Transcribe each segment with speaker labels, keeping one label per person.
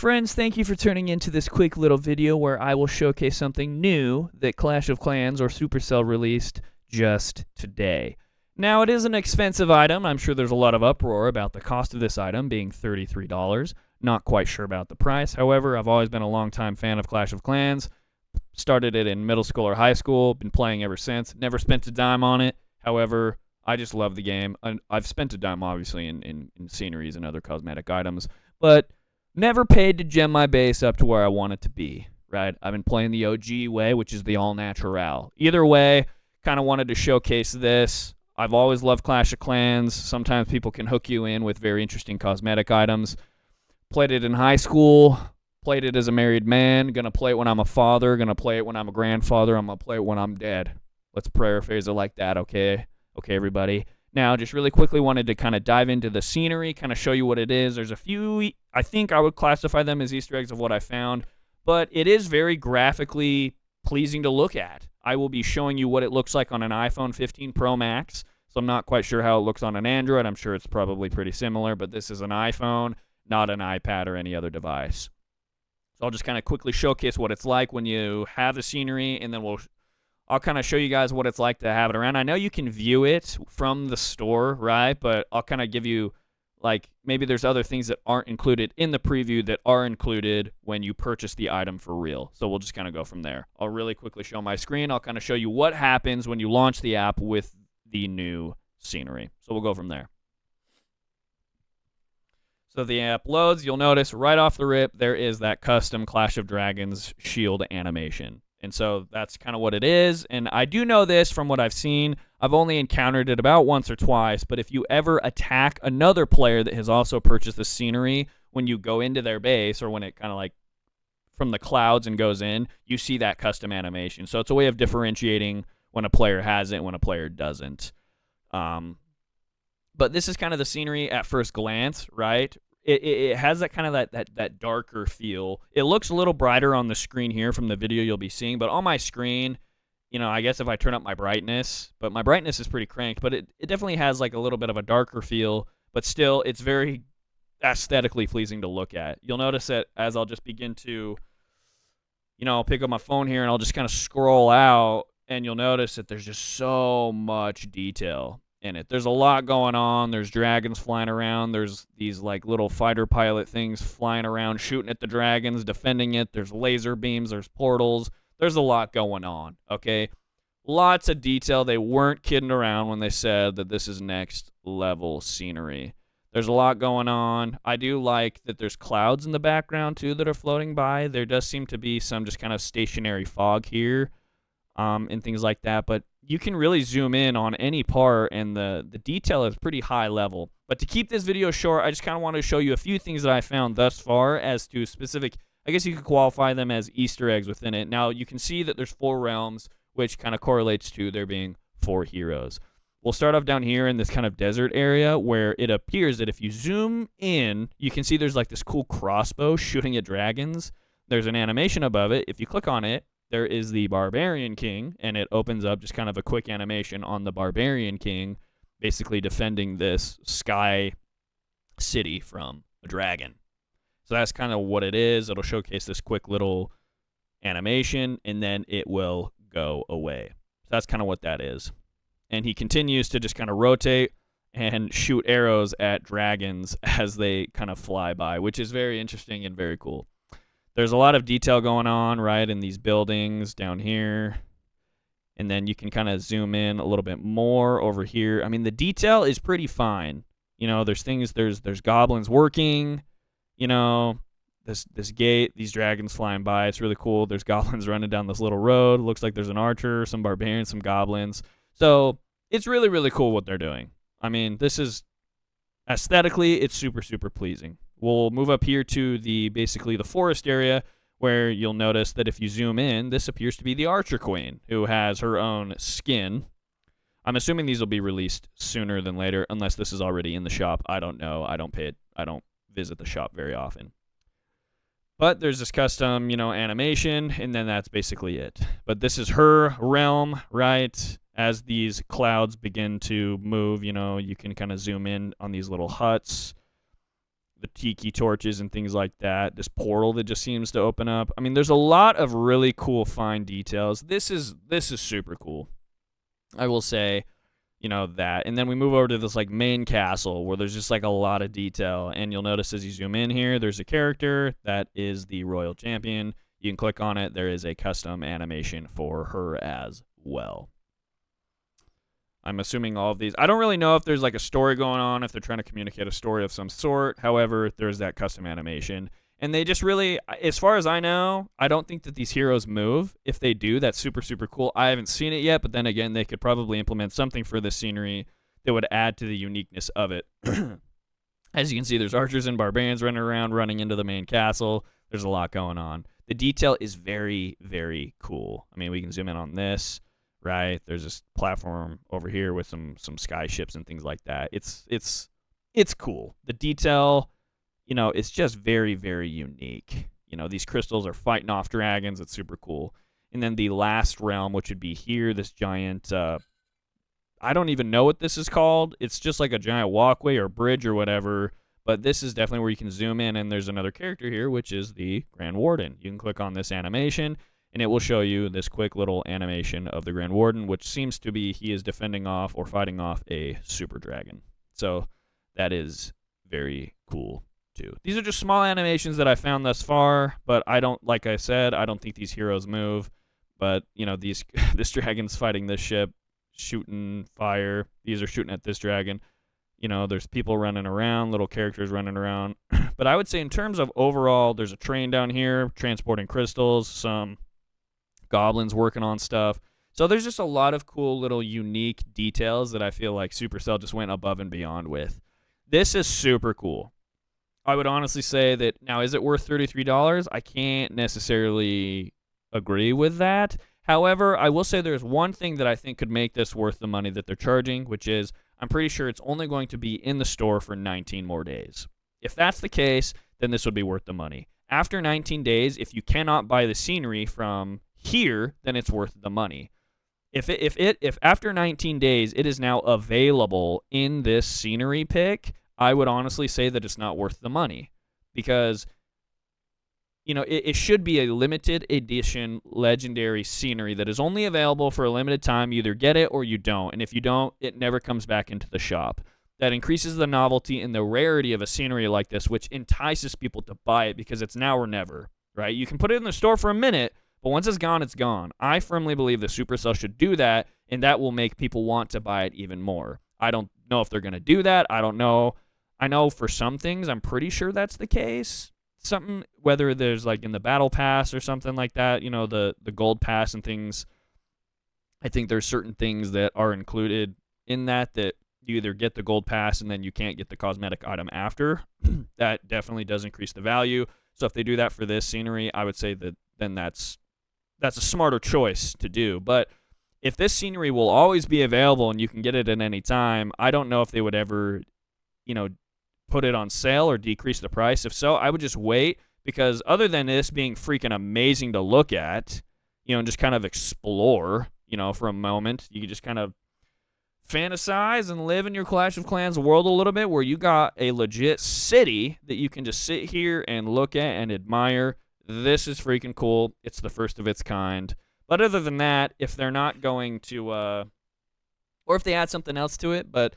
Speaker 1: Friends, thank you for tuning into this quick little video where I will showcase something new that Clash of Clans or Supercell released just today. Now, it is an expensive item. I'm sure there's a lot of uproar about the cost of this item being $33. Not quite sure about the price. However, I've always been a longtime fan of Clash of Clans. Started it in middle school or high school. Been playing ever since. Never spent a dime on it. However, I just love the game. I've spent a dime, obviously, in sceneries and other cosmetic items. But never paid to gem my base up to where I want it to be, right? I've been playing the OG way, which is the all-natural. Either way, kind of wanted to showcase this. I've always loved Clash of Clans. Sometimes people can hook you in with very interesting cosmetic items. Played it in high school. Played it as a married man. Gonna play it when I'm a father. Gonna play it when I'm a grandfather. I'm gonna play it when I'm dead. Let's paraphrase it like that, okay? Okay, everybody. Now, just really quickly wanted to kind of dive into the scenery, kind of show you what it is. There's a few, I think I would classify them as Easter eggs of what I found, but it is very graphically pleasing to look at. I will be showing you what it looks like on an iPhone 15 Pro Max, so I'm not quite sure how it looks on an Android. I'm sure it's probably pretty similar, but this is an iPhone, not an iPad or any other device. So I'll just kind of quickly showcase what it's like when you have the scenery, and then I'll kind of show you guys what it's like to have it around. I know you can view it from the store, right? But I'll kind of give you, like, maybe there's other things that aren't included in the preview that are included when you purchase the item for real. So we'll just kind of go from there. I'll really quickly show my screen. I'll kind of show you what happens when you launch the app with the new scenery. So we'll go from there. So the app loads. You'll notice right off the rip, there is that custom Clash of Dragons shield animation. And so that's kind of what it is. And I do know this from what I've seen. I've only encountered it about once or twice. But if you ever attack another player that has also purchased the scenery, when you go into their base or when it kind of like from the clouds and goes in, you see that custom animation. So it's a way of differentiating when a player has it and when a player doesn't. But this is kind of the scenery at first glance, right? It has that kind of that darker feel. It looks a little brighter on the screen here from the video you'll be seeing, but on my screen, you know, I guess if I turn up my brightness, but my brightness is pretty cranked, but it definitely has like a little bit of a darker feel, but still it's very aesthetically pleasing to look at. You'll notice that as I'll just begin to, you know, I'll pick up my phone here and I'll just kind of scroll out, and you'll notice that there's just so much detail in it. There's a lot going on. There's dragons flying around. There's these like little fighter pilot things flying around, shooting at the dragons, defending it. There's laser beams. There's portals. There's a lot going on, okay? Lots of detail. They weren't kidding around when they said that this is next level scenery. There's a lot going on. I do like that there's clouds in the background too that are floating by. There does seem to be some just kind of stationary fog here, and things like that, but you can really zoom in on any part, and the detail is pretty high level. But to keep this video short, I just kind of want to show you a few things that I found thus far as to specific, I guess you could qualify them as Easter eggs within it. Now, you can see that there's 4 realms, which kind of correlates to there being 4 heroes. We'll start off down here in this kind of desert area where it appears that if you zoom in, you can see there's like this cool crossbow shooting at dragons. There's an animation above it. If you click on it, there is the Barbarian King, and it opens up just kind of a quick animation on the Barbarian King, basically defending this sky city from a dragon. So that's kind of what it is. It'll showcase this quick little animation, and then it will go away. So that's kind of what that is. And he continues to just kind of rotate and shoot arrows at dragons as they kind of fly by, which is very interesting and very cool. There's a lot of detail going on, right, in these buildings down here. And then you can kind of zoom in a little bit more over here. I mean, the detail is pretty fine. You know, there's things, there's goblins working, you know, this gate, these dragons flying by. It's really cool. There's goblins running down this little road. Looks like there's an archer, some barbarians, some goblins. So it's really, really cool what they're doing. I mean, this is aesthetically, it's super, super pleasing. We'll move up here to basically the forest area, where you'll notice that if you zoom in, this appears to be the Archer Queen, who has her own skin. I'm assuming these will be released sooner than later, unless this is already in the shop. I don't know. I don't visit the shop very often. But there's this custom, you know, animation, and then that's basically it. But this is her realm, right? As these clouds begin to move, you know, you can kind of zoom in on these little huts. the tiki torches and things like that. This portal that just seems to open up. I mean, there's a lot of really cool fine details. This is super cool. I will say, that. And then we move over to this like main castle where there's just like a lot of detail. And you'll notice as you zoom in here, there's a character that is the royal champion. You can click on it. There is a custom animation for her as well. I'm assuming all of these. I don't really know if there's like a story going on, if they're trying to communicate a story of some sort. However, there's that custom animation. And they just really, as far as I know, I don't think that these heroes move. If they do, that's super, super cool. I haven't seen it yet, but then again, they could probably implement something for this scenery that would add to the uniqueness of it. As you can see, there's archers and barbarians running around, running into the main castle. There's a lot going on. The detail is very, very cool. I mean, we can zoom in on this, right? There's this platform over here with some sky ships and things like that. It's cool. The detail, it's just very, very unique. These crystals are fighting off dragons. It's super cool. And then the last realm, which would be here, this giant, I don't even know what this is called. It's just like a giant walkway or bridge or whatever. But this is definitely where you can zoom in, and there's another character here, which is the Grand Warden. You can click on this animation, and it will show you this quick little animation of the Grand Warden, which seems to be he is defending off or fighting off a super dragon. So that is very cool, too. These are just small animations that I found thus far, but like I said, I don't think these heroes move. But, this dragon's fighting this ship, shooting fire. These are shooting at this dragon. There's people running around, little characters running around. But I would say in terms of overall, there's a train down here transporting crystals, some goblins working on stuff. So there's just a lot of cool little unique details that I feel like Supercell just went above and beyond with. This is super cool. I would honestly say that, now, is it worth $33? I can't necessarily agree with that. However, I will say there's one thing that I think could make this worth the money that they're charging, which is I'm pretty sure it's only going to be in the store for 19 more days. If that's the case, then this would be worth the money. After 19 days, if you cannot buy the scenery from here, then it's worth the money. If after 19 days it is now available in this scenery pick, I would honestly say that it's not worth the money, because it should be a limited edition legendary scenery that is only available for a limited time. You either get it or you don't. And if you don't, it never comes back into the shop. That increases the novelty and the rarity of a scenery like this, which entices people to buy it because it's now or never, right? You can put it in the store for a minute, but once it's gone, it's gone. I firmly believe that Supercell should do that, and that will make people want to buy it even more. I don't know if they're going to do that. I don't know. I know for some things, I'm pretty sure that's the case. Something, whether there's like in the battle pass or something like that, the gold pass and things. I think there's certain things that are included in that you either get the gold pass and then you can't get the cosmetic item after. That definitely does increase the value. So if they do that for this scenery, I would say that then that's a smarter choice to do. But if this scenery will always be available and you can get it at any time, I don't know if they would ever, put it on sale or decrease the price. If so, I would just wait, because other than this being freaking amazing to look at, and just kind of explore, for a moment, you can just kind of fantasize and live in your Clash of Clans world a little bit, where you got a legit city that you can just sit here and look at and admire. This is freaking cool. It's the first of its kind. But other than that, if they're not going to, or if they add something else to it, but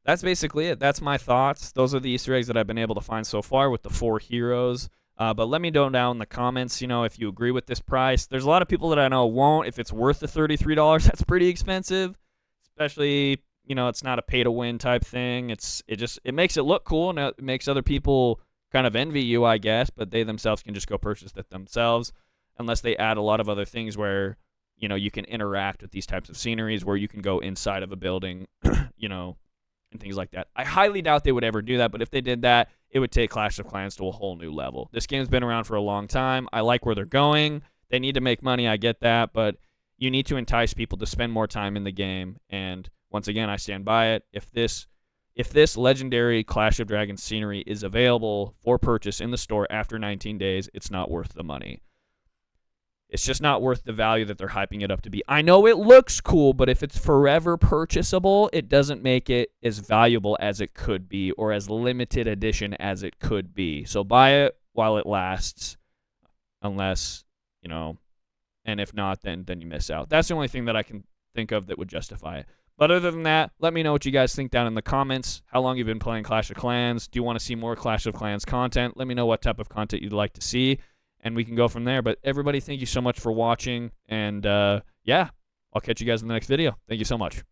Speaker 1: that's basically it. That's my thoughts. Those are the Easter eggs that I've been able to find so far with the 4 heroes. But let me know down in the comments, if you agree with this price. There's a lot of people that I know won't. If it's worth the $33, that's pretty expensive. Especially, it's not a pay-to-win type thing. It makes it look cool, and it makes other people kind of envy you, I guess. But they themselves can just go purchase it themselves, unless they add a lot of other things where, you can interact with these types of sceneries, where you can go inside of a building, and things like that. I highly doubt they would ever do that, but if they did that, it would take Clash of Clans to a whole new level. This game's been around for a long time. I like where they're going. They need to make money, I get that, but you need to entice people to spend more time in the game, and once again, I stand by it. If this legendary Clash of Dragons scenery is available for purchase in the store after 19 days, it's not worth the money. It's just not worth the value that they're hyping it up to be. I know it looks cool, but if it's forever purchasable, it doesn't make it as valuable as it could be or as limited edition as it could be. So buy it while it lasts, unless, and if not, then you miss out. That's the only thing that I can think of that would justify it. But other than that, let me know what you guys think down in the comments. How long you've been playing Clash of Clans? Do you want to see more Clash of Clans content? Let me know what type of content you'd like to see, and we can go from there. But everybody, thank you so much for watching, and yeah, I'll catch you guys in the next video. Thank you so much.